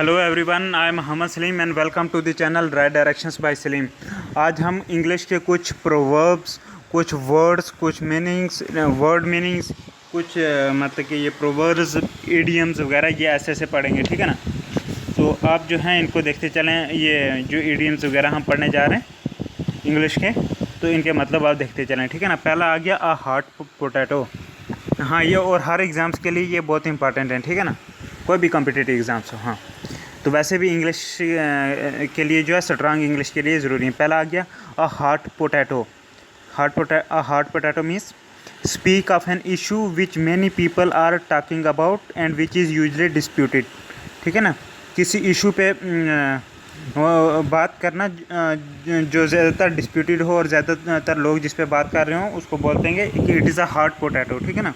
Hello everyone, I am Mohammad Salim and welcome to the channel right directions by Salim. आज हम English के कुछ proverbs, कुछ वर्ड्स, कुछ मीनिंग्स, वर्ड मीनिंग्स, कुछ मतलब कि ये प्रोवर्ब्स, इडियम्स वगैरह ये ऐसे ऐसे पढ़ेंगे, ठीक है ना। तो आप जो हैं इनको देखते चलें। ये जो इडियम्स वगैरह हम पढ़ने जा रहे हैं इंग्लिश के, तो इनके मतलब आप देखते चलें, ठीक है ना। पहला आ गया अ हॉट पोटैटो। हाँ, ये और हर एग्ज़ाम्स के लिए ये बहुत इंपॉर्टेंट है, ठीक है ना, कोई भी कॉम्पिटिटिव एग्ज़ाम्स हो। हाँ, तो वैसे भी इंग्लिश के लिए जो है स्ट्रांग इंग्लिश के लिए ज़रूरी है। पहला आ गया a hot potato. A hot potato means speak of an issue which many people are talking about and which is usually disputed, ठीक है ना। किसी इशू पे बात करना जो ज़्यादातर डिस्प्यूटेड हो और ज़्यादातर लोग जिस पे बात कर रहे हो उसको बोलते हैं कि it is a hot potato, ठीक है ना।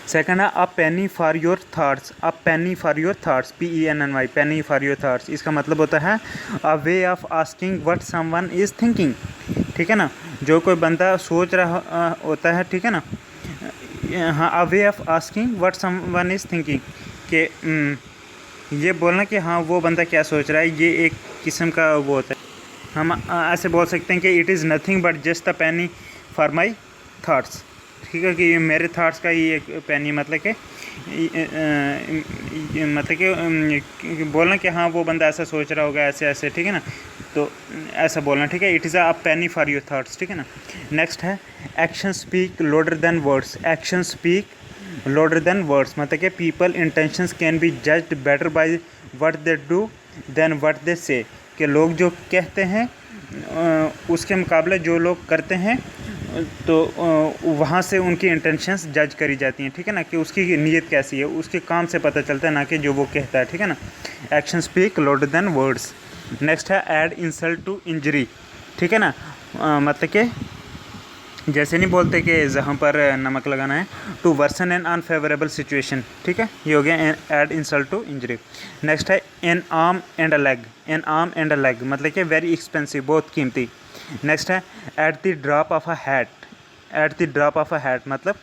सेकंड है a penny for your thoughts. A penny for your thoughts, PENNY, penny for your thoughts. इसका मतलब होता है a way of asking what someone is thinking, ठीक है ना। जो कोई बंदा सोच रहा होता है, ठीक है ना। हाँ, a way of asking what someone is thinking, कि ये बोलना कि हाँ वो बंदा क्या सोच रहा है, ये एक किस्म का वो होता है। हम ऐसे बोल सकते हैं कि it is nothing but just a penny for my thoughts, ठीक है, कि मेरे थाट्स का ही एक पेनी, मतलब कि बोलना कि हाँ वो बंदा ऐसा सोच रहा होगा, ऐसे ऐसे, ठीक है ना। तो ऐसा बोलना, ठीक है, it is a penny for your thoughts, ठीक है ना। नेक्स्ट है action speak louder than words. Action speak louder than words, मतलब कि people intentions can be judged better by what they do than what they say, कि लोग जो कहते हैं उसके मुकाबले जो लोग करते हैं तो वहाँ से उनकी इंटेंशंस जज करी जाती हैं, ठीक है ना, कि उसकी नीयत कैसी है, उसके काम से पता चलता है, ना कि जो वो कहता है, ठीक है ना। Action speak louder than words. Next है ऐड इंसल्ट टू इंजरी, ठीक है ना। मतलब कि जैसे नहीं बोलते कि जहाँ पर नमक लगाना है, to worsen an unfavourable situation, ठीक है, ये हो गया add insult to injury. Next है an arm and a leg. An arm and a leg मतलब कि वेरी एक्सपेंसिव, बहुत कीमती। नेक्स्ट है at the drop of a hat. At the drop of a hat मतलब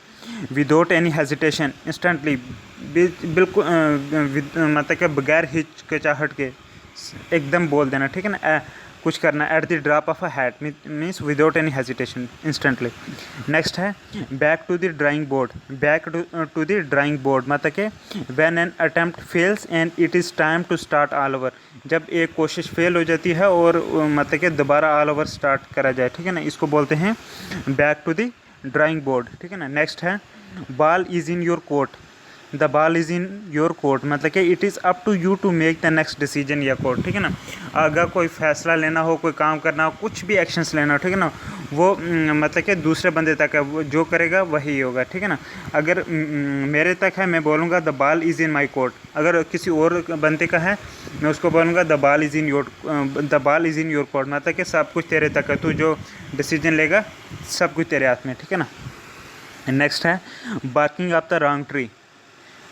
विदाउट एनी हेजिटेशन, इंस्टेंटली, बिल्कुल मतलब कि बगैर हिचकिचाहट के एकदम बोल देना, ठीक है ना। कुछ करना, at the drop of a hat means without any hesitation, instantly. Next है back to the drawing board. Back to the drawing board मतलब कि when an attempt fails and it is time to start all over. जब एक कोशिश fail हो जाती है और मतलब कि दोबारा ऑल ओवर स्टार्ट करा जाए, ठीक है ना, इसको बोलते हैं back to the drawing board, ठीक है ना। नेक्स्ट है ball is in your court. The ball is in your court मतलब कि it is up to you to make the next decision या कोर्ट, ठीक है ना। अगर कोई फैसला लेना हो, कोई काम करना हो, कुछ भी एक्शंस लेना हो, ठीक है ना, वो मतलब कि दूसरे बंदे तक है, वो जो करेगा वही होगा, ठीक है ना। अगर मेरे तक है, मैं बोलूँगा the ball is in my court. अगर किसी और बंदे का है, मैं उसको बोलूँगा the ball is in your court मतलब कि सब कुछ तेरे तक है, तू जो डिसीजन लेगा सब कुछ तेरे हाथ में, ठीक है ना। नेक्स्ट है barking up the wrong tree.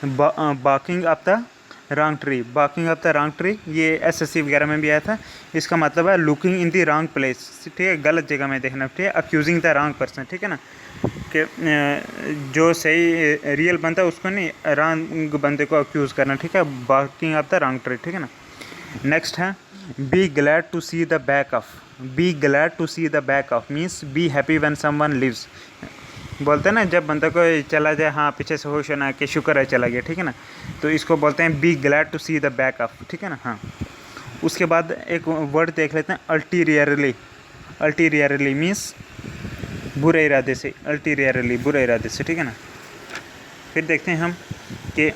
Barking up the wrong tree, barking up the wrong tree, ये SSC वगैरह में भी आया था। इसका मतलब है looking in the wrong place, ठीक है, गलत जगह में देखना, ठीक है। अक्यूजिंग द रॉन्ग पर्सन, ठीक है ना, कि जो सही रियल बंदा है उसको नहीं, रॉन्ग बंदे को अक्यूज़ करना, ठीक है। Barking up the wrong tree, ठीक है ना। नेक्स्ट है be glad to see the back of. Be glad to see the back of means be happy when someone leaves. बोलते हैं ना, जब बंदा कोई चला जाए, हाँ पीछे से होश होना कि शुक्र है चला गया, ठीक है ना, तो इसको बोलते हैं be glad to see the back of, ठीक है ना। हाँ, उसके बाद एक वर्ड देख लेते हैं अल्टीरियरली। अल्टीरियरली मीन्स बुरे इरादे से, अल्टीरियरली बुरे इरादे से, ठीक है ना। फिर देखते हैं हम कि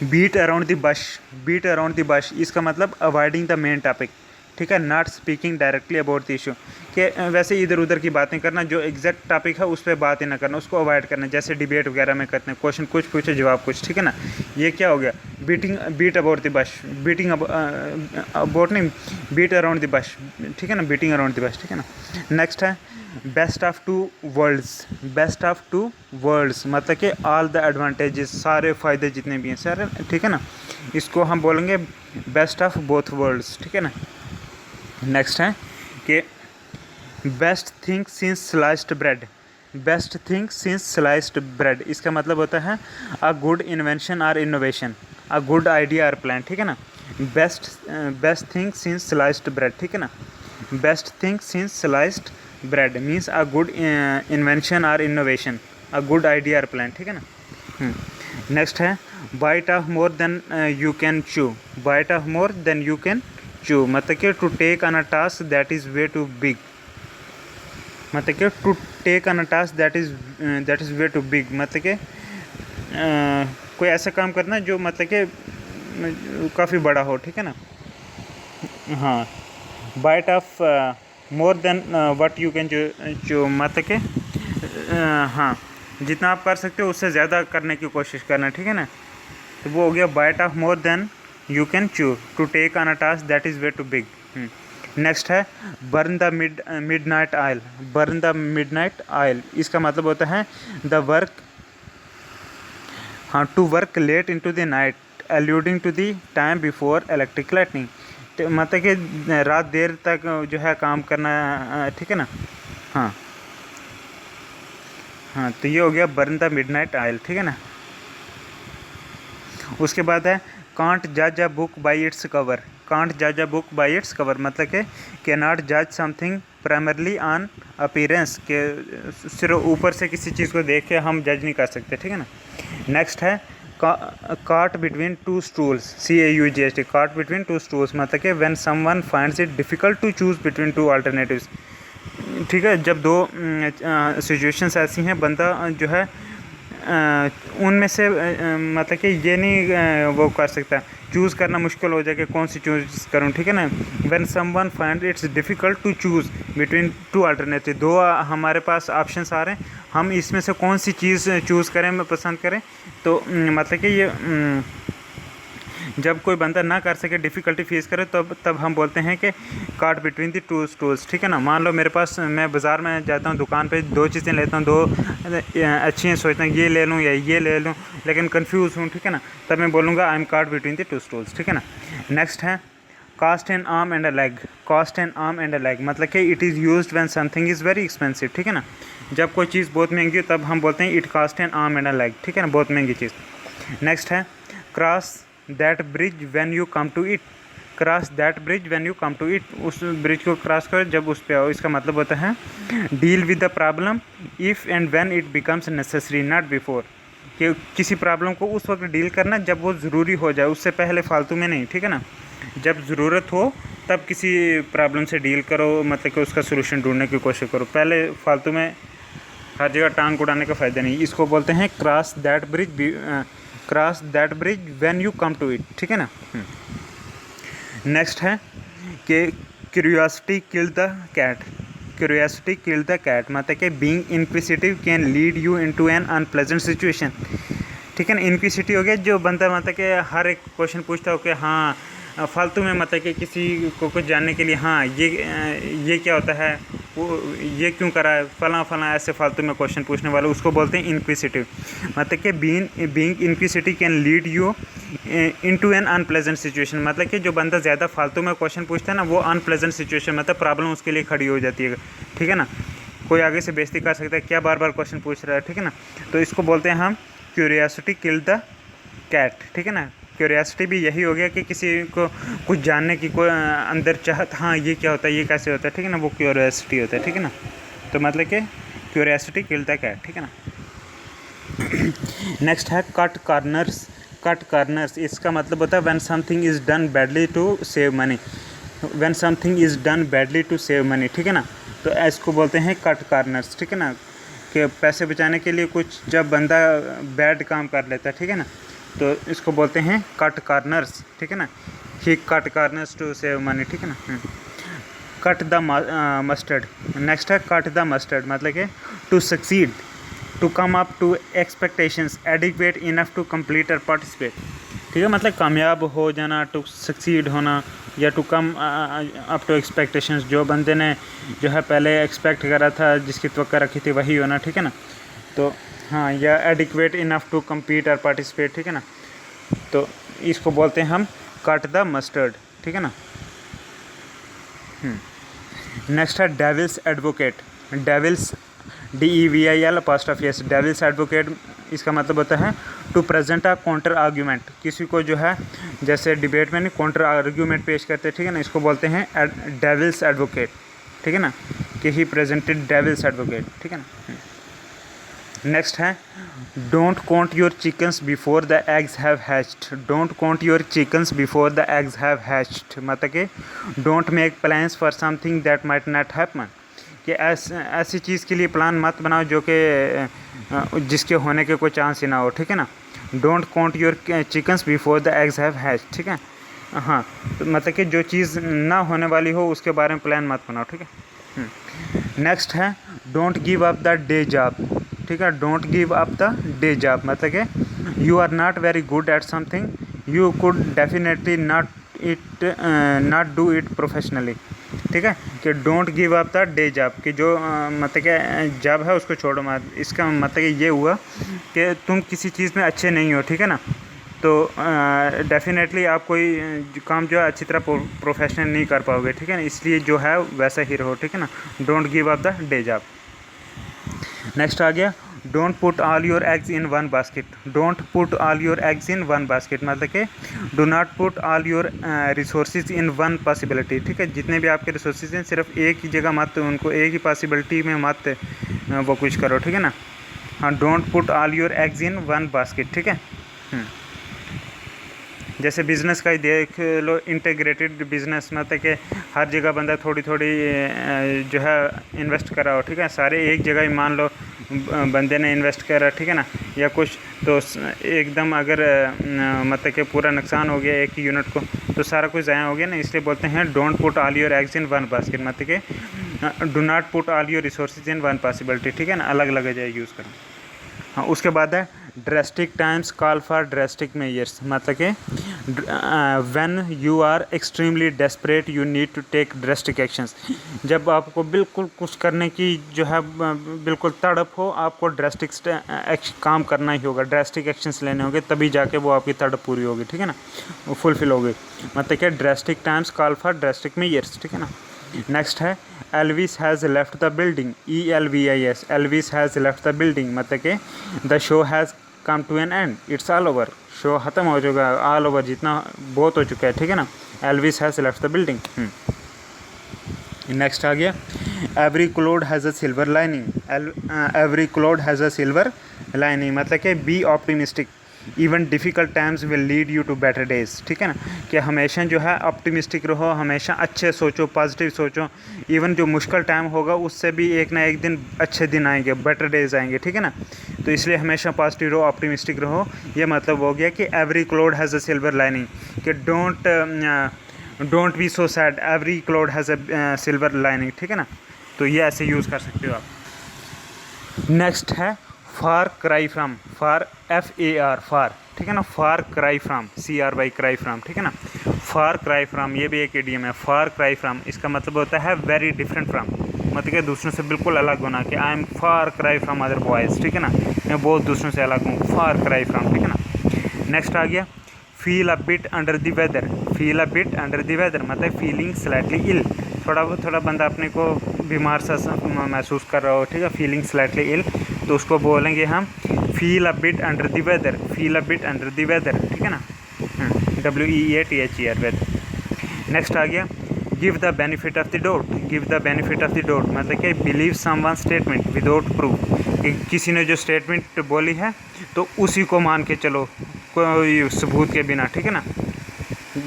beat around the bush. Beat around the bush इसका मतलब अवॉइडिंग द मेन टॉपिक, ठीक है, not speaking directly about the issue, कि वैसे इधर उधर की बातें करना, जो एग्जैक्ट टॉपिक है उस पर बात ही ना करना, उसको अवॉइड करना, जैसे डिबेट वगैरह में करते हैं, क्वेश्चन कुछ पूछे जवाब कुछ, ठीक है ना। ये क्या हो गया, beat about the bush, beating about नहीं, बीट अराउंड द बश, ठीक है ना, बीटिंग अराउंड द बश, ठीक है ना। नेक्स्ट है best of two worlds. Best of two worlds मतलब कि ऑल द एडवांटेजेस, सारे फ़ायदे जितने भी हैं सारे, ठीक है ना, इसको हम बोलेंगे बेस्ट ऑफ बोथ वर्ल्ड्स, ठीक है ना। नेक्स्ट है कि best thing since sliced bread. Best thing since sliced bread इसका मतलब होता है अ गुड इन्वेंशन और इनोवेशन, अ गुड आइडिया और प्लान, ठीक है ना। Best thing since sliced bread, ठीक है ना। Best thing since sliced bread means a good invention और इनोवेशन, अ गुड आइडिया और प्लान, ठीक है ना। नेक्स्ट है bite off more than you can chew, bite off more than you can chew मतलब कि to take on a task that is way too big, मतलब कि to take on a task that is way too big मतलब कि कोई ऐसा काम करना जो मतलब कि काफ़ी बड़ा हो, ठीक है ना। हाँ, bite off more than what you can जो मतलब कि हाँ, जितना आप कर सकते हो उससे ज़्यादा करने की कोशिश करना, ठीक है ना। तो वो हो गया bite off more than you can chew to take on a task that is way too big. Next है burn the midnight oil, burn the midnight oil इसका मतलब होता है द वर्क, हाँ, to work late into the night alluding to the time before electric lightning, तो मतलब कि रात देर तक जो है काम करना, ठीक है ना। हाँ हाँ, तो ये हो गया बर्न द मिडनाइट ऑयल, ठीक है ना। उसके बाद है कांट जज a book by its cover, can't जज a book by its cover मतलब कि कैन नॉट जज समथिंग प्राइमरली ऑन अपीयरेंस, के सिर्फ ऊपर से किसी चीज़ को देख के हम जज नहीं कर सकते, ठीक है ना। नेक्स्ट है caught between two stools, CAUGST, caught between two stools मतलब कि when someone finds it difficult to choose between two alternatives, ठीक है। जब दो सिचुएशंस ऐसी हैं बंदा जो है उनमें से मतलब कि ये नहीं वो कर सकता, चूज़ करना मुश्किल हो जाए कि कौन सी चूज़ करूँ, ठीक है ना। When someone find its difficult to choose between two alternative, दो हमारे पास ऑप्शंस आ रहे हैं, हम इसमें से कौन सी चीज़ चूज़ करें पसंद करें, तो मतलब कि ये जब कोई बंदा ना कर सके, डिफ़िकल्टी फेस करे, तब हम बोलते हैं कि काट बिटवीन द टू स्टूल्स, ठीक है ना। मान लो मेरे पास, मैं बाज़ार में जाता हूँ, दुकान पे दो चीज़ें लेता हूँ, दो अच्छी हैं, सोचता हूँ ये ले लूँ या ये ले लूँ, लेकिन कंफ्यूज हूँ, ठीक है ना, तब मैं बोलूँगा I am caught between the two stools, ठीक है ना। नेक्स्ट है cost an arm and a leg, cost an arm and a leg मतलब कि it is used when something is very expensive, ठीक है ना। जब कोई चीज़ बहुत महंगी हो तब हम बोलते हैं it cost an arm and a leg, ठीक है ना, बहुत महंगी चीज़। नेक्स्ट है cross that bridge when you come to it, cross that bridge when you come to it, उस ब्रिज को क्रॉस करो जब उस पे आओ, इसका मतलब होता है deal with the problem if and when it becomes necessary not before, कि किसी प्रॉब्लम को उस वक्त डील करना जब वो ज़रूरी हो जाए, उससे पहले फालतू में नहीं, ठीक है ना। जब ज़रूरत हो तब किसी प्रॉब्लम से डील करो, मतलब कि उसका सोल्यूशन ढूंढने की कोशिश करो, पहले फालतू में हर जगह टांग उड़ाने का फ़ायदा नहीं। इसको बोलते हैं cross that bridge when you come to it, ठीक है ना। नेक्स्ट है कि curiosity kill the cat, curiosity kill the cat मतलब कि being inquisitive can lead you into an unpleasant situation, ठीक है ना। इनक्विजिटिव हो गया जो बंदा मतलब कि हर एक क्वेश्चन पूछता हो कि हाँ फालतू में, मतलब कि किसी को कुछ जानने के लिए, हाँ ये क्या होता है, वो ये क्यों करा है, फला ऐसे फालतू में क्वेश्चन पूछने वाला, उसको बोलते हैं इनक्विजिटिव। मतलब कि being inquisitive can lead you into an unpleasant situation मतलब कि जो बंदा ज़्यादा फालतू में क्वेश्चन पूछता है ना, वो अनप्लेजेंट सिचुएशन मतलब प्रॉब्लम उसके लिए खड़ी हो जाती है, ठीक है ना। कोई आगे से बेइज्जती कर सकता है, क्या बार बार क्वेश्चन पूछ रहा है, ठीक है ना। तो इसको बोलते हैं हम क्यूरियोसिटी किल द कैट, ठीक है ना। क्यूरियोसिटी भी यही हो गया कि किसी को कुछ जानने की कोई अंदर चाहत, हाँ ये क्या होता है, ये कैसे होता है, ठीक है ना, वो क्यूरियोसिटी होता है, ठीक है ना। तो मतलब कि क्यूरियोसिटी किल द कैट, ठीक है ना। नेक्स्ट है कट कॉर्नर्स, कट कॉर्नर्स इसका मतलब होता है when something is done badly to save money, when something is done badly to save money, ठीक है ना। तो इसको बोलते हैं कट कॉर्नर्स, ठीक है ना, कि पैसे बचाने के लिए कुछ जब बंदा बैड काम कर लेता है, ठीक है ना, तो इसको बोलते हैं कट कॉर्नर्स, ठीक है ना। He cut corners to save money, ठीक है ना। कट द मस्टर्ड, नेक्स्ट है कट द मस्टर्ड मतलब कि to succeed, to come up to expectations adequate enough to complete और पार्टिसिपेट, ठीक है, मतलब कामयाब हो जाना, टू सक्सीड होना, या to come up to expectations, जो बंदे ने जो है पहले एक्सपेक्ट करा था, जिसकी तवक्का रखी थी वही होना, ठीक है ना। तो हाँ, या एडिक्वेट इनफ टू कम्पीट और पार्टिसिपेट, ठीक है ना। तो इसको बोलते हैं हम कट द मस्टर्ड, ठीक है ना। नेक्स्ट है डेविल्स एडवोकेट, डेविल्स DEVIL apostrophe S, devil's advocate इसका मतलब होता है to present a counter argument, किसी को जो है जैसे डिबेट में नहीं काउंटर आर्ग्यूमेंट पेश करते, ठीक है ना, इसको बोलते हैं डेविल्स एडवोकेट, ठीक है ना, कि ही प्रेजेंटेड डेविल्स एडवोकेट, ठीक है ना। नेक्स्ट है don't count your chickens before the eggs have hatched, don't count your chickens before the eggs have hatched, मतलब कि don't make plans for something that might not happen, कि ऐसी चीज़ के लिए प्लान मत बनाओ जो कि जिसके होने के कोई चांस ही ना हो, ठीक है ना। Don't count your chickens before the eggs have hatched, ठीक है, हाँ, तो मतलब कि जो चीज़ ना होने वाली हो उसके बारे में प्लान मत बनाओ, ठीक है। नेक्स्ट है don't give up the day job, ठीक है, don't give up the day job, मतलब कि you are not very good at something, you could definitely not do it professionally, ठीक है, कि don't give up the day job, कि जो मतलब कि जॉब है उसको छोड़ो मत, इसका मतलब ये हुआ कि तुम किसी चीज़ में अच्छे नहीं हो, ठीक है ना, तो डेफिनेटली आप कोई काम जो है अच्छी तरह प्रोफेशनल नहीं कर पाओगे, ठीक है ना, इसलिए जो है वैसा ही रहो, ठीक है ना, don't give up the day job. Next आ गया don't put all your eggs in one basket, don't put all your eggs in one basket, मतलब कि do not put all your resources in one possibility, ठीक है, जितने भी आपके resources हैं सिर्फ एक ही जगह मत, उनको एक ही पॉसिबिलिटी में मत वो कुछ करो, ठीक है ना, हाँ, don't put all your eggs in one basket, ठीक है। जैसे बिज़नेस का ही देख लो, इंटीग्रेटेड बिज़नेस, मतलब कि हर जगह बंदा थोड़ी थोड़ी जो है इन्वेस्ट करा हो, ठीक है, सारे एक जगह ही मान लो बंदे ने इन्वेस्ट करा, ठीक है ना, या कुछ तो एकदम अगर मतलब कि पूरा नुकसान हो गया एक यूनिट को तो सारा कुछ ज़ाया हो गया ना, इसलिए बोलते हैं don't put all your eggs in one basket, मतलब कि do not put all your resources in one possibility, ठीक है ना, अलग अलग जगह यूज़ करें। हाँ, उसके बाद है drastic times call for drastic measures, मतलब कि when you are extremely desperate you need to take drastic actions, जब आपको बिल्कुल कुछ करने की जो है बिल्कुल तड़प हो, आपको ड्रेस्टिक काम करना ही होगा, ड्रेस्टिक एक्शंस लेने होंगे, तभी जाके वो आपकी तड़प पूरी होगी, ठीक है ना, वो फुलफिल होगी, मतलब कि drastic times call for drastic measures, ठीक है ना। नेक्स्ट है Elvis has left the building, ELVIS, Elvis has left the building, मतलब कि the show has come to an end, it's all over, show ख़त्म हो चुका है, ऑल ओवर, जितना बहुत हो चुका है, ठीक है ना, Elvis has left the building. Next आ गया every cloud has a silver lining, every cloud has a silver lining, मतलब कि be optimistic, even difficult times will lead you to better days, ठीक है ना, कि हमेशा जो है ऑप्टिमिस्टिक रहो, हमेशा अच्छे सोचो, पॉजिटिव सोचो, इवन जो मुश्किल टाइम होगा उससे भी एक ना एक दिन अच्छे दिन आएंगे, बेटर डेज आएंगे, ठीक है ना, तो इसलिए हमेशा पॉजिटिव रहो, ऑप्टिमिस्टिक रहो, ये मतलब हो गया कि every cloud has a silver lining, कि don't be so sad, every cloud has a silver lining, ठीक है ना, तो ये ऐसे यूज़ कर सकते हो आप। नेक्स्ट है far cry from, far FAR, far, ठीक है ना, far cry from, CRY cry from, ठीक है ना, फार क्राई फ्राम, ये भी एक इडियम है, फार क्राई फ्राम, इसका मतलब होता है वेरी डिफरेंट फ्राम, मतलब कि दूसरों से बिल्कुल अलग होना, कि I M far cry from other boys, ठीक है ना, मैं बहुत दूसरों से अलग हूँ, फार क्राई फ्राम, ठीक है ना। नेक्स्ट आ गया feel a bit under the weather, feel a bit under the weather, मतलब फीलिंग स्लाइटली इल, थोड़ा बंदा अपने को बीमार सा महसूस कर रहा हो, ठीक है, फीलिंग स्लाइटली इल, तो उसको बोलेंगे हम feel a bit under the weather, feel a bit under the weather, ठीक है ना, WEATHER वेदर। नेक्स्ट आ गया give the benefit of the doubt, give the benefit of the doubt, मतलब कि believe someone statement without proof, कि किसी ने जो स्टेटमेंट बोली है तो उसी को मान के चलो, कोई सबूत के बिना, ठीक है ना,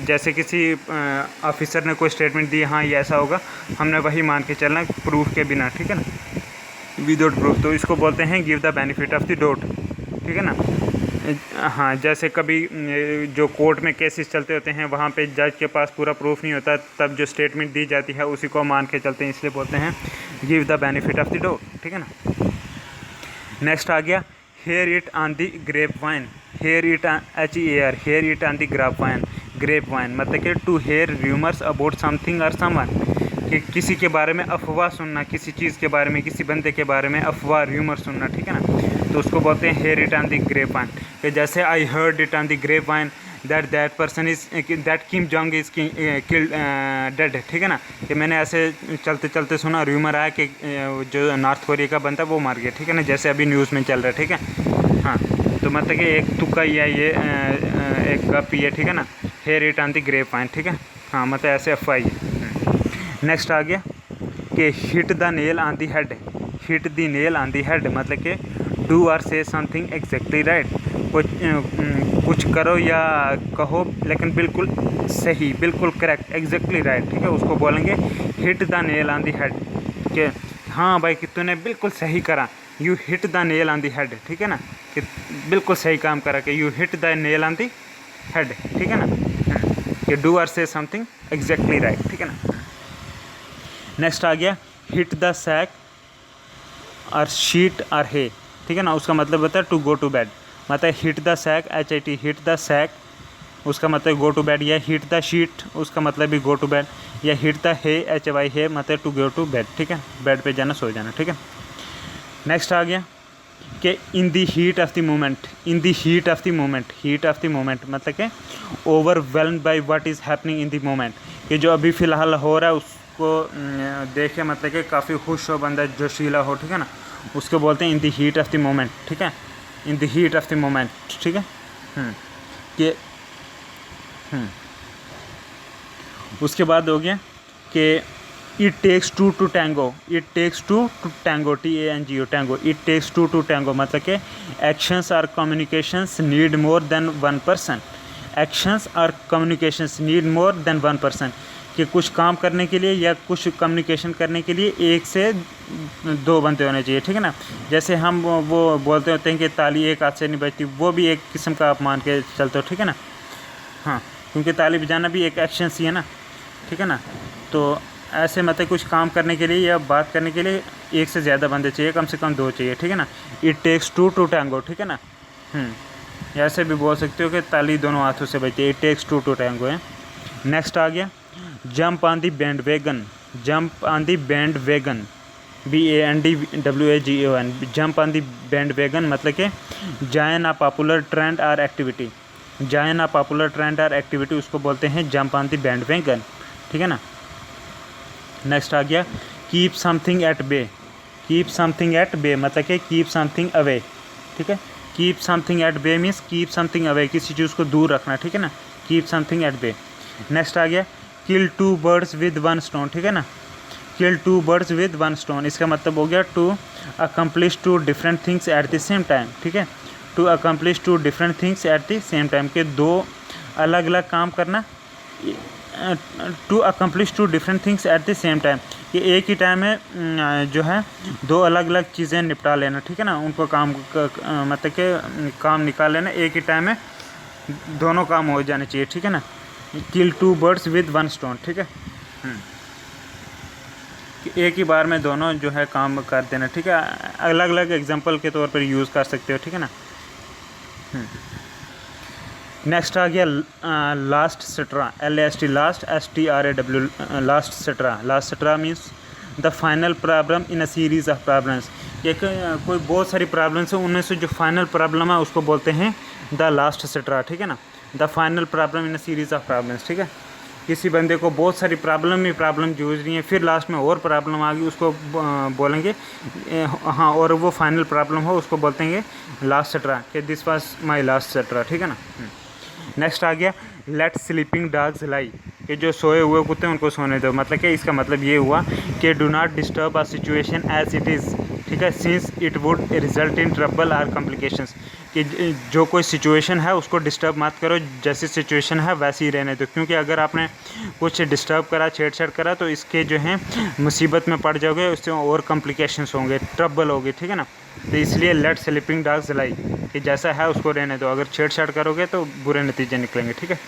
जैसे किसी ऑफिसर ने कोई स्टेटमेंट दी, हाँ ये ऐसा होगा, हमने वही मान के चलना प्रूफ के बिना, ठीक है ना, विदाउट प्रूफ, तो इसको बोलते हैं give the benefit of the doubt, ठीक है ना। हाँ, जैसे कभी जो कोर्ट में केसेस चलते होते हैं वहाँ पे जज के पास पूरा प्रूफ नहीं होता, तब जो स्टेटमेंट दी जाती है उसी को मान के चलते हैं, इसलिए बोलते हैं give the benefit of the doubt, ठीक है ना। नेक्स्ट आ गया hear it on the grapevine, hear it HER, hear it on the grapevine, grapevine, मतलब कि to hear rumours about something और समवन, कि किसी के बारे में अफवाह सुनना, किसी चीज़ के बारे में, किसी बंदे के बारे में अफवाह रूमर सुनना, ठीक है ना, तो उसको बोलते हैं hear it on the grapevine, कि जैसे I heard it on the grapevine that person is that Kim Jong is killed dead, ठीक है ना, कि मैंने ऐसे चलते चलते सुना, रूमर आया कि जो नॉर्थ कोरिया का बंदा वो मार गया, ठीक है ना, जैसे अभी न्यूज़ में चल रहा है, ठीक है। हाँ, तो मतलब कि एक तुक्का ही है ये, एक गप ही है, ठीक है ना। Hear it on the grapevine, ठीक है, हाँ मतलब ऐसे अफवाह ही है। नेक्स्ट आ गया कि hit the nail on the head, hit the nail on the head मतलब कि डू और से समथिंग एग्जैक्टली राइट, कुछ करो या कहो लेकिन बिल्कुल सही, बिल्कुल करेक्ट, एग्जैक्टली राइट, ठीक है, उसको बोलेंगे hit the nail on the head, कि हाँ भाई कि तूने बिल्कुल सही करा, you hit the nail on the head, ठीक है ना, कि बिल्कुल सही काम करा, कि you hit the nail on the head, ठीक है ना, कि डू और से समथिंग एग्जैक्टली राइट, ठीक है ना। नेक्स्ट आ गया हिट द सैक और शीट और हे, ठीक है ना, उसका मतलब होता है टू गो टू बेड, मतलब hit the sack HIT, hit the sack उसका मतलब गो टू बेड, या हिट द शीट उसका मतलब भी गो टू बेड, या hit the hay HY hay मतलब टू गो टू बेड, ठीक है, बेड पे जाना, सो जाना, ठीक है। नेक्स्ट आ गया कि in the heat of the moment, in the heat of the moment, heat of the moment मतलब कि overwhelmed by what is happening in the moment, कि जो अभी फ़िलहाल हो रहा है उसको देखे मतलब कि काफ़ी खुश हो बंदा, जोशीला हो, ठीक है ना, उसको बोलते हैं in the heat of the moment, ठीक है, in the heat of the moment, ठीक है। कि उसके बाद हो गया कि it takes two to tango, it takes two to tango, TANGO tango, it takes two to tango मतलब कि एक्शंस और communications need more than one person, actions और communications need more than one person, कि कुछ काम करने के लिए या कुछ कम्युनिकेशन करने के लिए एक से दो बंदे होने चाहिए, ठीक है ना। जैसे हम वो बोलते होते हैं कि ताली एक हाथ से नहीं बजती, वो भी एक किस्म का आप मान के चलते हो, ठीक है ना, हाँ, क्योंकि ताली बजाना भी एक एक्शन ही है ना, ठीक है ना। तो ऐसे मतलब कुछ काम करने के लिए या बात करने के लिए एक से ज़्यादा बंदे चाहिए, कम से कम दो चाहिए, ठीक है ना। It takes two to tango, ठीक है ना। ऐसे भी बोल सकते हो कि ताली दोनों हाथों से बजती है, it takes two to tango है। नेक्स्ट आ गया jump on the bandwagon, jump on the bandwagon, BANDWAGON, jump on the bandwagon मतलब कि जॉइन अ पॉपुलर ट्रेंड और activity, join a popular trend और activity उसको बोलते हैं jump on the bandwagon, ठीक है ना। नेक्स्ट आ गया keep something at bay, keep something at bay मतलब कि कीप समथिंग अवे, ठीक है, keep something at bay means keep something away, किसी चीज़ को दूर रखना, ठीक है ना, keep something at bay. Next आ गया kill two birds with one stone, ठीक है ना, kill two birds with one stone, इसका मतलब हो गया to accomplish two different things at the same time, ठीक है, to accomplish two different things at the same time, के दो अलग अलग काम करना, to accomplish two different things at the same time, कि एक ही टाइम में जो है दो अलग अलग चीज़ें निपटा लेना, ठीक है ना, उनको काम मतलब कि काम निकाल लेना, एक ही टाइम में दोनों काम हो जाने चाहिए, ठीक है ना। Kill two birds with one stone, ठीक है, कि एक ही बार में दोनों जो है काम कर देना, ठीक है, अलग अलग एग्जांपल के तौर पर यूज़ कर सकते हो, ठीक है ना। नेक्स्ट आ गया last straw, LAST last STRAW, last straw, last straw means the final problem in a series of problems, एक कोई बहुत सारी प्रॉब्लम्स हैं उनमें से जो फाइनल प्रॉब्लम है उसको बोलते हैं द लास्ट सट्रा, ठीक है ना, the final problem in a series of problems, ठीक है, किसी बंदे को बहुत सारी प्रॉब्लम जूझ रही है, फिर लास्ट में और प्रॉब्लम आ गई, उसको बोलेंगे हाँ, और वो फाइनल प्रॉब्लम हो उसको बोलते हैं लास्ट सट्रा, कि दिस वाज माय लास्ट सट्रा, ठीक है ना। नेक्स्ट आ गया लेट स्लीपिंग डॉग्स लाई, कि जो सोए हुए कुत्ते उनको सोने दो, मतलब कि इसका मतलब ये हुआ कि do not disturb a situation as it is, ठीक है, since it would result in trouble और कॉम्प्लिकेशंस, कि जो कोई सिचुएशन है उसको डिस्टर्ब मत करो, जैसी सिचुएशन है वैसे ही रहने दो, क्योंकि अगर आपने कुछ डिस्टर्ब करा, छेड़छाड़ करा तो इसके जो है मुसीबत में पड़ जाओगे, उससे और कॉम्प्लिकेशंस होंगे, ट्रबल होगी, ठीक है ना। तो इसलिए लेट स्लीपिंग डॉग्स लाई, कि जैसा है उसको रहने दो, अगर छेड़छाड़ करोगे तो बुरे नतीजे निकलेंगे, ठीक है।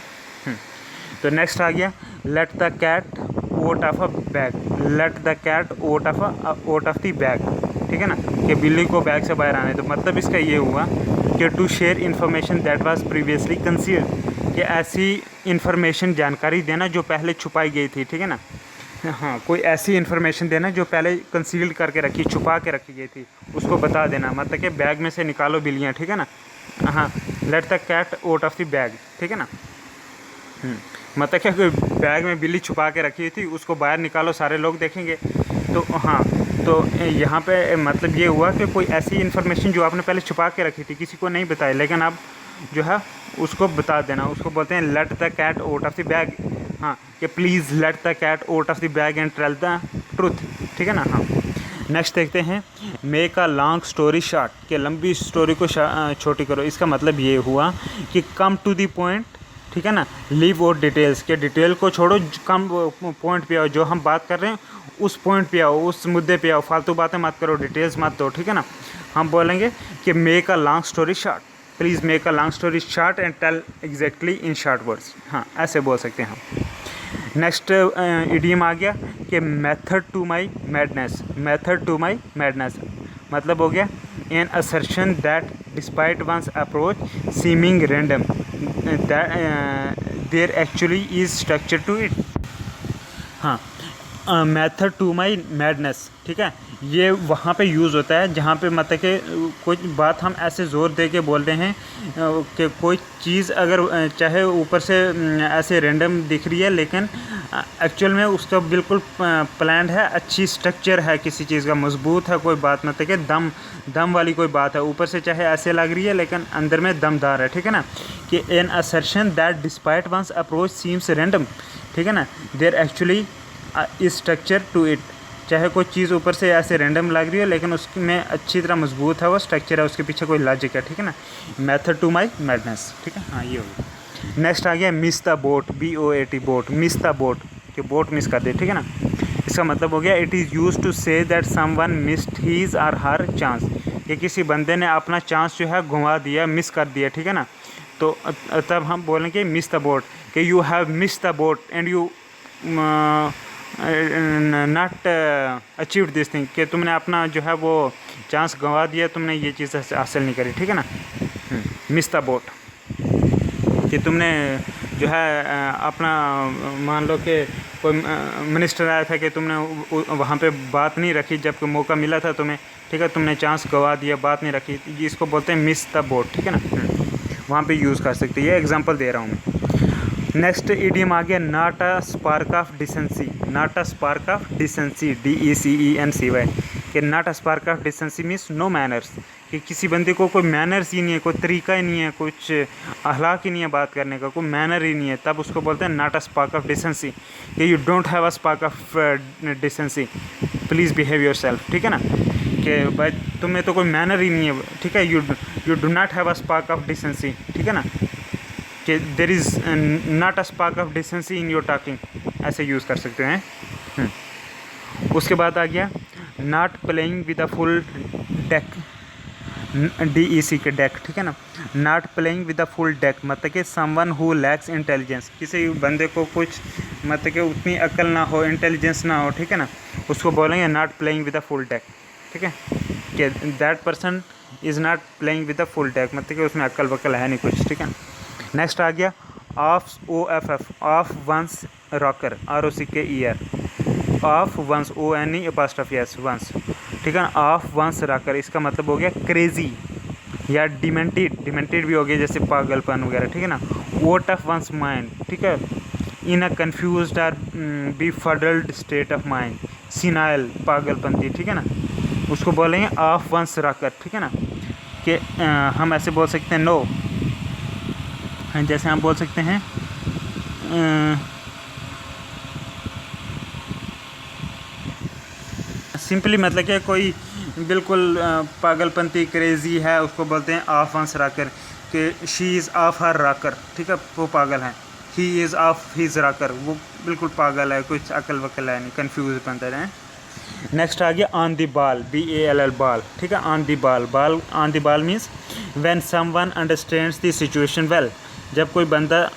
तो नेक्स्ट आ गया let the cat out of a bag, let the cat out of the bag, ठीक है ना, कि बिल्ली को बैग से बाहर आने दो, मतलब इसका ये हुआ कि to share information that was previously concealed, कि ऐसी इन्फॉर्मेशन जानकारी देना जो पहले छुपाई गई थी, ठीक है ना, हाँ, कोई ऐसी इन्फॉर्मेशन देना जो पहले कंसील्ड करके रखी, छुपा के रखी गई थी, उसको बता देना, मतलब कि बैग में से निकालो बिल्लियाँ, ठीक है ना, हाँ, let the cat out of the bag, ठीक है ना, मतलब क्या कोई बैग में बिल्ली छुपा के रखी थी उसको बाहर निकालो, सारे लोग देखेंगे, तो हाँ, तो यहाँ पे मतलब ये हुआ कि कोई ऐसी इन्फॉर्मेशन जो आपने पहले छुपा के रखी थी, किसी को नहीं बताई, लेकिन अब जो है उसको बता देना, उसको बोलते हैं let the cat out of the bag. हाँ, कि please let the cat out of the bag and tell the truth, ठीक है ना। हाँ, नेक्स्ट देखते हैं make a long story short, कि लंबी स्टोरी को छोटी करो। इसका मतलब ये हुआ कि कम टू द पॉइंट, ठीक है ना, लीव और डिटेल्स, के डिटेल को छोड़ो, कम पॉइंट पे आओ, जो हम बात कर रहे हैं उस पॉइंट पे आओ, उस मुद्दे पे आओ, फालतू बातें मत करो, डिटेल्स मत दो, ठीक है ना। हम बोलेंगे कि make a long story short, please make a long story short and tell exactly in short words. हाँ, ऐसे बोल सकते हैं हम। नेक्स्ट इडियम आ गया कि method to my madness, method to my madness मतलब हो गया an assertion that despite one's approach seeming random there actually is structure to it. हाँ, मेथड टू माई मैडनेस, ठीक है, ये वहाँ पे यूज़ होता है जहाँ पे मतलब कि कोई बात हम ऐसे ज़ोर दे के बोल रहे हैं कि कोई चीज़ अगर चाहे ऊपर से ऐसे रैंडम दिख रही है, लेकिन एक्चुअल में उसका बिल्कुल प्लान्ड है, अच्छी स्ट्रक्चर है, किसी चीज़ का मजबूत है, कोई बात मतलब कि दम वाली कोई बात है, ऊपर से चाहे ऐसे लग रही है लेकिन अंदर में दमदार है, ठीक है ना। कि an assertion that despite one's approach seems random, ठीक है ना, there actually is structure to it, चाहे कोई चीज़ ऊपर से ऐसे रैंडम लग रही है लेकिन उसमें अच्छी तरह मजबूत है, वो स्ट्रक्चर है, उसके पीछे कोई लॉजिक है, ठीक है ना। मेथड टू माई मैडनेस, ठीक है। हाँ, ये हो गया। नेक्स्ट आ गया miss the boat, BOAT boat, miss the boat, कि बोट मिस कर दे, ठीक है ना। इसका मतलब हो गया it is use to say that someone missed his or her chance, कि किसी बंदे ने अपना चांस जो है घुमा दिया, मिस कर दिया, ठीक है ना। तो तब हम बोलेंगे मिस द बोट, कि you have miss the boat and you not achieve this thing, कि तुमने अपना जो है वो चांस गंवा दिया, तुमने ये चीज़ हासिल नहीं करी, ठीक है ना। मिस द बोट, कि तुमने जो है अपना मान लो कि कोई मिनिस्टर आया था कि तुमने वहाँ पे बात नहीं रखी जबकि मौका मिला था तुम्हें, ठीक है, तुमने चांस गंवा दिया, बात नहीं रखी, इसको बोलते हैं मिस द बोट, ठीक है ना। वहाँ पे यूज़ कर सकते हैं, ये एग्जांपल दे रहा हूँ मैं। नेक्स्ट इडियम आ गया not a spark of decency, not a spark of decency, DECENCY, कि not a spark of decency means no manners, कि किसी बंदे को कोई मैनर्स ही नहीं है, कोई तरीका ही नहीं है, कुछ अखलाक ही नहीं है बात करने का, कोई मैनर ही नहीं है, तब उसको बोलते हैं not a spark of decency, कि you don't have a spark of decency, please behave yourself, ठीक है ना। कि भाई तुम्हें तो कोई मैनर ही नहीं है, ठीक है, you do not have a spark of decency, ठीक है ना, कि there is not a spark of decency in your talking, ऐसे यूज़ कर सकते हैं। उसके बाद आ गया not playing with a full deck, DEC के डेक, ठीक है ना। Not playing with a full deck मतलब कि समवन हु लैक्स इंटेलिजेंस, किसी बंदे को कुछ मतलब कि उतनी अक्ल ना हो, इंटेलिजेंस ना हो, ठीक है ना, उसको बोलेंगे not playing with a full deck, ठीक है, कि that person is not playing with a full deck मतलब कि उसमें अक्ल वक्ल है नहीं कुछ, ठीक है। नेक्स्ट आ गया off OFF, off one's rocker, ROCKER, off one's ONE' one's, ठीक है ना, ऑफ वंस रॉकर, इसका मतलब हो गया क्रेजी या डिमेंटेड, डिमेंटेड भी हो गया जैसे पागलपन वगैरह, ठीक है ना। आउट ऑफ वंस माइंड, ठीक है, इन अ कन्फ्यूज्ड और बेफडल्ड स्टेट ऑफ माइंड, सिनाइल, पागलपंती, ठीक है ना, उसको बोलेंगे ऑफ वंस रॉकर, ठीक है ना। कि हम ऐसे बोल सकते हैं नो, जैसे हम बोल सकते हैं सिंपली मतलब कि कोई बिल्कुल पागलपंती क्रेज़ी है, उसको बोलते हैं ऑफ वंस रॉकर, कि she is of her rocker, ठीक है, वो पागल है, he is of his rocker, वो बिल्कुल पागल है, कुछ अकल वकल है नहीं, कन्फ्यूज बनते हैं। नेक्स्ट आ गया on the ball, BALL ball, ठीक है, on the ball, ball on the ball means when someone understands the situation well, जब कोई बंदा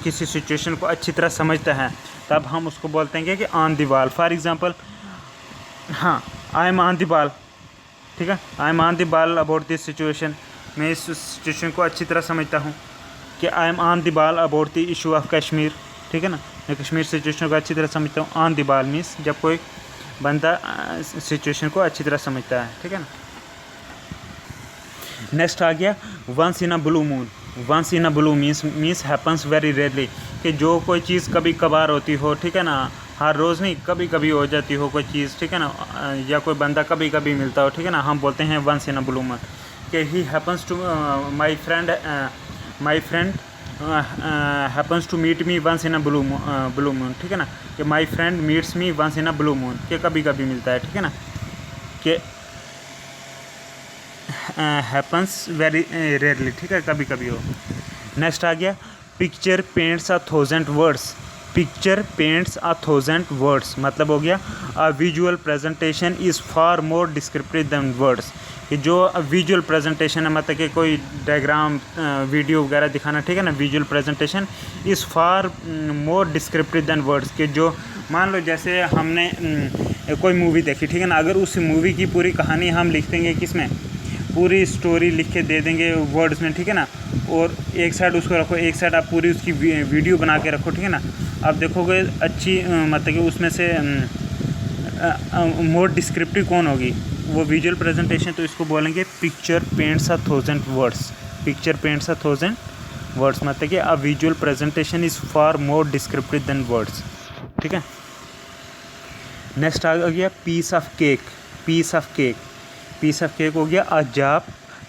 किसी सिचुएशन को अच्छी तरह समझता है तब हम उसको बोलते हैं कि on the ball. For example, हाँ, I am on the ball, ठीक है, I am on the ball about this situation, मैं इस सिचुएशन को अच्छी तरह समझता हूँ, कि I am on the ball about the issue of Kashmir, ठीक है ना, मैं कश्मीर सिचुएशन को अच्छी तरह समझता हूँ। ऑन द बॉल मीन्स जब कोई बंदा सिचुएशन को अच्छी तरह समझता है, ठीक है ना। नेक्स्ट आ गया once in a blue moon, once in a blue means happens very rarely, कि जो कोई चीज़ कभी कभार होती हो, ठीक है ना, हर रोज़ नहीं, कभी कभी हो जाती हो कोई चीज़, ठीक है ना, या कोई बंदा कभी कभी मिलता हो, ठीक है ना, हम बोलते हैं once in a blue moon, कि he happens to my friend happens to meet me once in a blue moon, ठीक है ना, कि my friend meets me once in a blue moon, कि कभी कभी मिलता है, ठीक है ना, कि हैपन्स वेरी रेयरली, ठीक है, कभी कभी हो। नेक्स्ट आ गया picture paints a thousand words. Picture paints a thousand words मतलब हो गया a visual presentation is far more descriptive than words, कि जो विजुअल प्रेजेंटेशन है, मतलब कि कोई डायग्राम वीडियो वगैरह दिखाना, ठीक है ना, visual presentation is far more descriptive than words, कि जो मान लो जैसे हमने कोई मूवी देखी, ठीक है ना, अगर उस मूवी की पूरी कहानी हम लिख देंगे, किसमें, पूरी स्टोरी लिख के दे देंगे वर्ड्स में, ठीक है ना, और एक साइड उसको रखो, एक साइड आप पूरी उसकी वीडियो बना के रखो, ठीक है ना, आप देखोगे अच्छी मतलब कि उसमें से मोर डिस्क्रिप्टिव कौन होगी, वो विजुअल प्रेजेंटेशन, तो इसको बोलेंगे picture paints a thousand words. Picture paints a thousand words मतलब कि a visual presentation is far more descriptive then words, ठीक है। नेक्स्ट आ गया piece of cake. Piece of cake, piece of cake हो गया a job,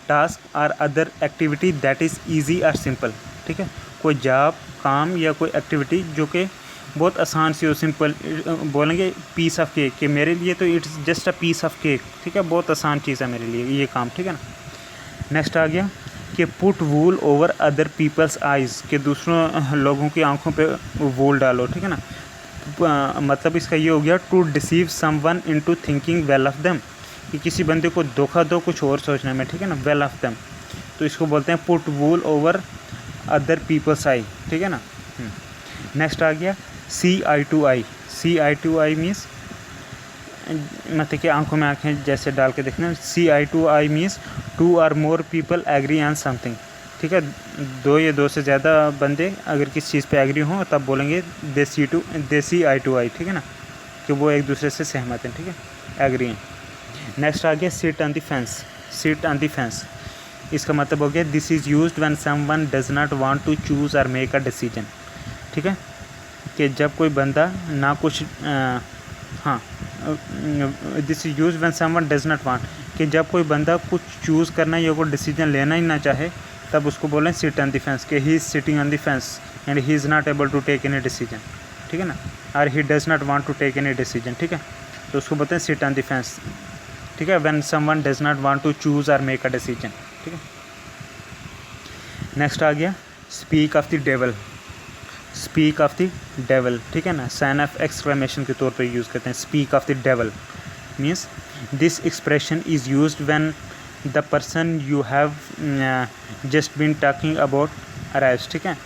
task or other activity that is easy or simple, ठीक है, कोई जॉब, काम या कोई एक्टिविटी जो कि बहुत आसान सी हो, सिंपल, बोलेंगे पीस ऑफ केक, कि मेरे लिए तो it's just a piece of cake, ठीक है, बहुत आसान चीज़ है मेरे लिए ये काम, ठीक है ना। नेक्स्ट आ गया कि put wool over other peoples eyes, कि दूसरों लोगों की आंखों पे वूल डालो, ठीक है ना, मतलब इसका ये हो गया to deceive someone into thinking well of them, कि किसी बंदे को धोखा दो कुछ और सोचने में, ठीक है ना, वेल ऑफ देम, तो इसको बोलते हैं put wool over other people's eye, ठीक है ना। नेक्स्ट आ गया see eye to eye. See eye to eye means मतलब कि आंखों में आंखें जैसे डाल के देखना। See eye to eye means two और more people agree on something, ठीक है, दो या दो से ज़्यादा बंदे अगर किसी चीज़ पे एग्री हों तब बोलेंगे दे सी आई टू आई, ठीक है ना, कि वो एक दूसरे से सहमत हैं, ठीक है, एग्री हैं। नेक्स्ट आ गया sit on the fence. Sit on the fence इसका मतलब हो गया this is used when someone does not want to choose or make a decision, ठीक है, कि जब कोई बंदा ना कुछ this is use when someone does not want, कि जब कोई बंदा कुछ चूज़ करना या कोई डिसीजन लेना ही ना चाहे तब उसको बोलें सिट ऑन द फेंस, कि he is sitting on the fence and he is not able to take any decision, ठीक है ना, और he does not want to take any decision, ठीक है, तो उसको बोलते हैं सिट ऑन द फेंस, ठीक है, when someone does not want to choose or make a decision, ठीक है। नेक्स्ट आ गया speak of the devil. Speak of the devil, ठीक है ना, साइन ऑफ एक्सक्लेमेशन के तौर पर यूज़ करते हैं। Speak of the devil means this expression is used when the person you have just been talking about arrives, ठीक है,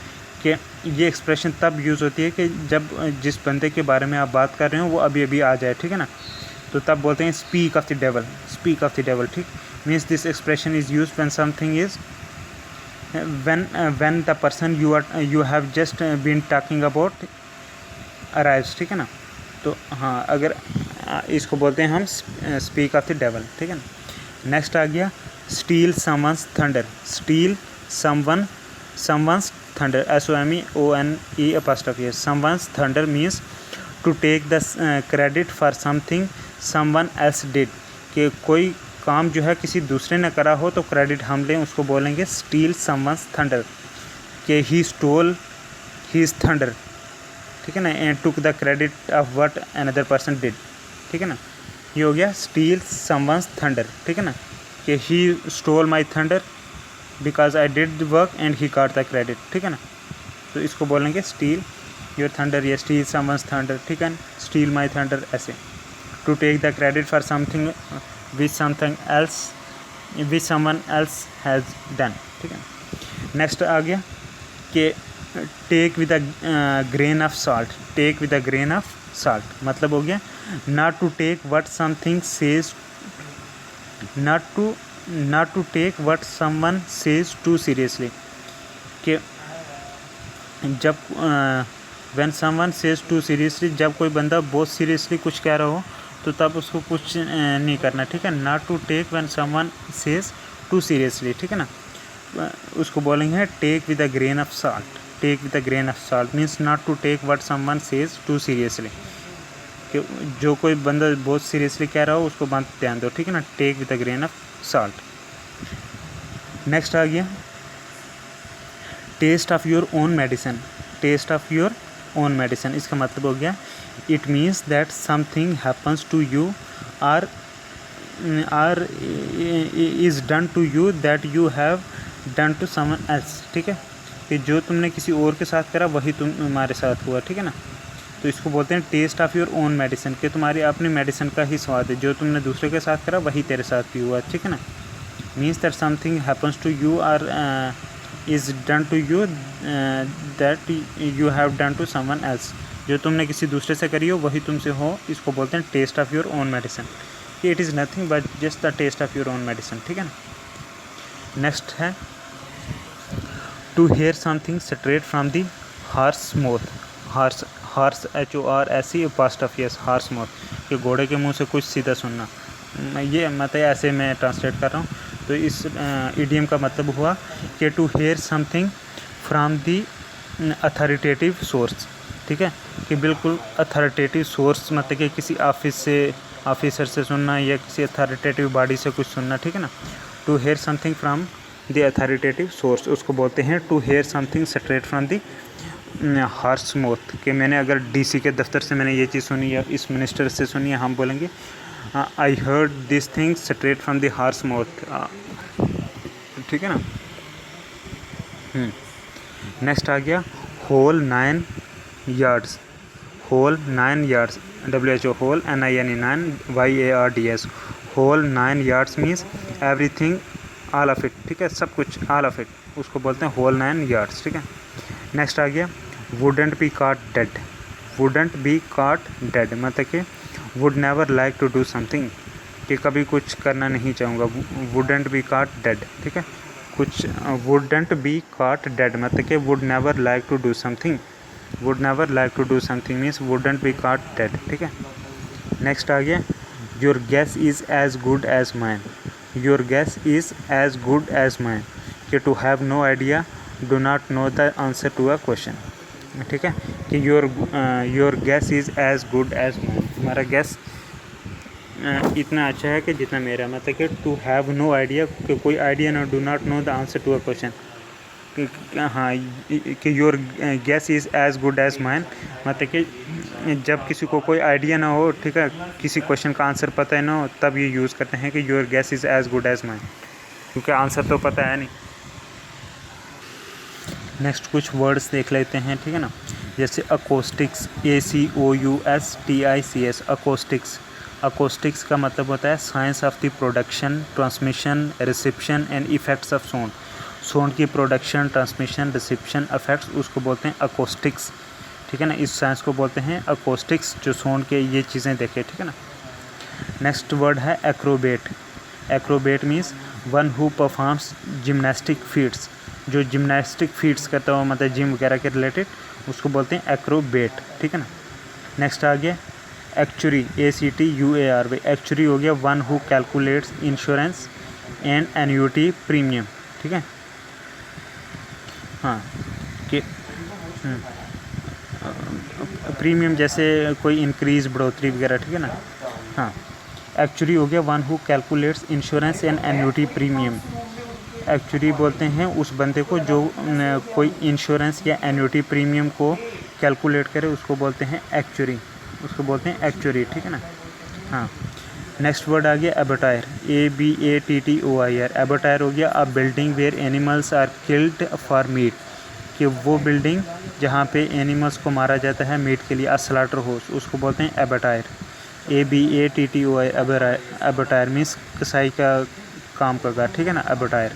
कि ये एक्सप्रेशन तब यूज़ होती है कि जब जिस बंदे के बारे में आप बात कर रहे हो वो अभी अभी आ जाए, ठीक है ना, तो तब बोलते हैं speak of the devil. Speak of the devil, ठीक, means this expression is used when something is when the person you have just been talking about arrives, ठीक है ना, तो हाँ, अगर इसको बोलते हैं हम स्पीक ऑफ द डेविल, ठीक है ना। नेक्स्ट आ गया steal someone's thunder. Steal someone's thunder, SOMEONE apostrophe, someone's thunder means to take the credit for something someone else did, कि कोई काम जो है किसी दूसरे ने करा हो तो क्रेडिट हम लें, उसको बोलेंगे स्टील समवंस थंडर, कि ही स्टोल हीज थंडर, ठीक है ना, and took the credit of what another person did, ठीक है ना, ये हो गया स्टील समवंस थंडर, ठीक है ना, कि he stole my thunder because I did the work and he got the credit, ठीक है ना, तो इसको बोलेंगे स्टील योर थंडर या स्टील समवंस थंडर, ठीक है, स्टील माई थंडर, ऐसे to take the credit for something which someone else has done, ठीक है। नेक्स्ट आ गया कि take with a grain of salt. Take with a grain of salt मतलब हो गया not to take what something says, not to take what someone says too seriously, कि जब when someone says too seriously, जब कोई बंदा बहुत seriously कुछ कह रहा हो तो तब उसको कुछ नहीं करना, ठीक है, not to take when someone says too seriously, ठीक है ना, उसको बोलेंगे take with a grain of salt. Take with a grain of salt means not to take what someone says too seriously, कि जो कोई बंदा बहुत सीरियसली कह रहा हो उसको बात ध्यान दो, ठीक है ना। Take with a grain of salt. Next आ गया taste of your own medicine. Taste of your own medicine, इसका मतलब हो गया it means that something happens to you or is done to you that you have done to someone else, ठीक है, कि जो तुमने किसी और के साथ करा वही तुम्हारे साथ हुआ, ठीक है ना। तो इसको बोलते हैं taste of your own medicine, कि तुम्हारी अपनी मेडिसिन का ही स्वाद है, जो तुमने दूसरे के साथ करा वही तेरे साथ भी हुआ, ठीक है ना। Means that something happens to you or is done to you that you have done to someone else, जो तुमने किसी दूसरे से करी हो वही तुमसे हो, इसको बोलते हैं taste of your own medicine, कि it is nothing but just the taste of your own medicine, ठीक है ना। नेक्स्ट है to hear something straight from the horse mouth. Horse HORSE apostrophe horse mouth, कि घोड़े के मुंह से कुछ सीधा सुनना। ये मतलब ऐसे मैं ट्रांसलेट कर रहा हूँ। तो इस इडियम का मतलब हुआ कि to hear something from the authoritative source, ठीक है, कि बिल्कुल अथॉरिटेटिव सोर्स, मतलब कि किसी ऑफिसर से सुनना या किसी अथॉरिटेटिव बॉडी से कुछ सुनना, ठीक है ना। To hear something from the authoritative source, उसको बोलते हैं to hear something straight from the horse mouth, कि मैंने अगर DC के दफ्तर से मैंने ये चीज़ सुनी या इस मिनिस्टर से सुनी है, हम बोलेंगे I heard this thing straight from the horse mouth, ठीक है ना। नेक्स्ट आ गया whole 9 yards. Whole 9 yards, WHO whole NINE 9 YARDS, whole 9 yards means everything all of it, ठीक है, सब कुछ ऑल ऑफ इट, उसको बोलते हैं होल 9 यार्ड्स, ठीक है। नेक्स्ट आ गया wouldn't be caught dead. Wouldn't be caught dead मतलब कि would never like to do something, कि कभी कुछ करना नहीं चाहूँगा, वुडेंट बी कॉट डेड, ठीक है। कुछ वुडेंट बी कॉट डेड मतलब कि would never like to do something, would never like to do something means wouldn't be caught dead, ठीक है। नेक्स्ट आ गया your guess is as good as mine. Your guess is as good as mine, कि to have no idea do not know the answer to a question, ठीक है, कि your guess is as good as mine, तुम्हारा guess इतना अच्छा है कि जितना मेरा, मतलब कि टू हैव नो आइडिया, कि कोई आइडिया ना, do not know the answer to a question, हाँ, कि your guess is as good as mine मतलब कि जब किसी को कोई आइडिया ना हो, ठीक है, किसी क्वेश्चन का आंसर पता है ना हो, तब ये यूज़ करते हैं कि your guess is as good as mine, क्योंकि आंसर तो पता है नहीं। नेक्स्ट कुछ वर्ड्स देख लेते हैं, ठीक है ना, जैसे अकोस्टिक्स, ACOUSTICS, अकोस्टिक्स। अकोस्टिक्स का मतलब होता है science of the production, transmission, reception and effects of sound. Sound की प्रोडक्शन, ट्रांसमिशन, रिसेप्शन, इफेक्ट्स, उसको बोलते हैं अकोस्टिक्स, ठीक है ना। इस साइंस को बोलते हैं अकोस्टिक्स, जो साउंड के ये चीज़ें देखे, ठीक है ना। नेक्स्ट वर्ड है acrobat. Acrobat means one who performs gymnastic feats, जो जिम्नास्टिक फीट्स करता हो, मतलब जिम वगैरह के रिलेटेड, उसको बोलते हैं एक्रोबेट, ठीक है ना। नेक्स्ट आ गया एक्चुरी, ACTUARY। एक्चुरी हो गया one who calculates insurance and annuity premium, ठीक है, हाँ, कि प्रीमियम जैसे कोई इंक्रीज़, बढ़ोतरी वगैरह, ठीक है ना, हाँ। एक्चुरी हो गया one who calculates insurance and annuity premium. Actuary बोलते हैं उस बंदे को जो कोई इंश्योरेंस या एन्युटी प्रीमियम को कैलकुलेट करे, उसको बोलते हैं एक्चुरी, उसको बोलते हैं एक्चुरी, ठीक है ना, हाँ। नेक्स्ट वर्ड आ गया एबटायर, ABATTOIR। एबटायर हो गया a building where animals are killed for meat, कि वो बिल्डिंग जहाँ पे एनिमल्स को मारा जाता है मीट के लिए, अ स्लॉटर हाउस, उसको बोलते हैं एबटायर, ABATTOI। एबटायर मीन्स कसाई का काम का घर, ठीक है ना, एबटायर।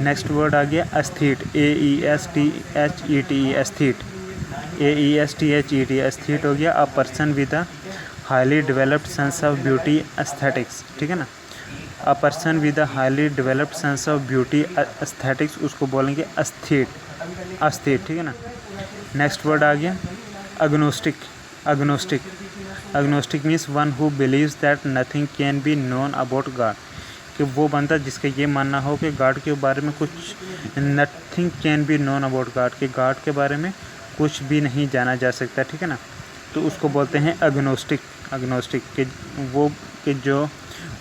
नेक्स्ट वर्ड आ गया aesthete, AESTHET, aesthete, AESTHET। Aesthete हो गया a person with a highly developed sense of beauty aesthetics, ठीक है ना। A person with a highly developed sense of beauty aesthetics, उसको बोलेंगे एस्थीट, एस्थीट, ठीक है ना। नेक्स्ट वर्ड आ गया agnostic. Agnostic, agnostic means one who believes that nothing can be known about God, कि वो बंदा जिसका ये मानना हो कि गॉड के बारे में कुछ, nothing can be known about God, कि गॉड के बारे में कुछ भी नहीं जाना जा सकता, ठीक है ना। तो उसको बोलते हैं एग्नोस्टिक। एग्नोस्टिक कि वो कि जो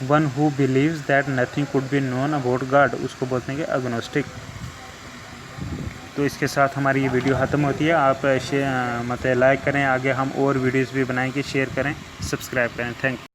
one who believes that nothing could be known about God, उसको बोलते हैं कि एग्नोस्टिक। तो इसके साथ हमारी ये वीडियो ख़त्म होती है। आप मतलब लाइक करें, आगे हम और वीडियोस भी बनाएंगे, शेयर करें, सब्सक्राइब करें। Thank you.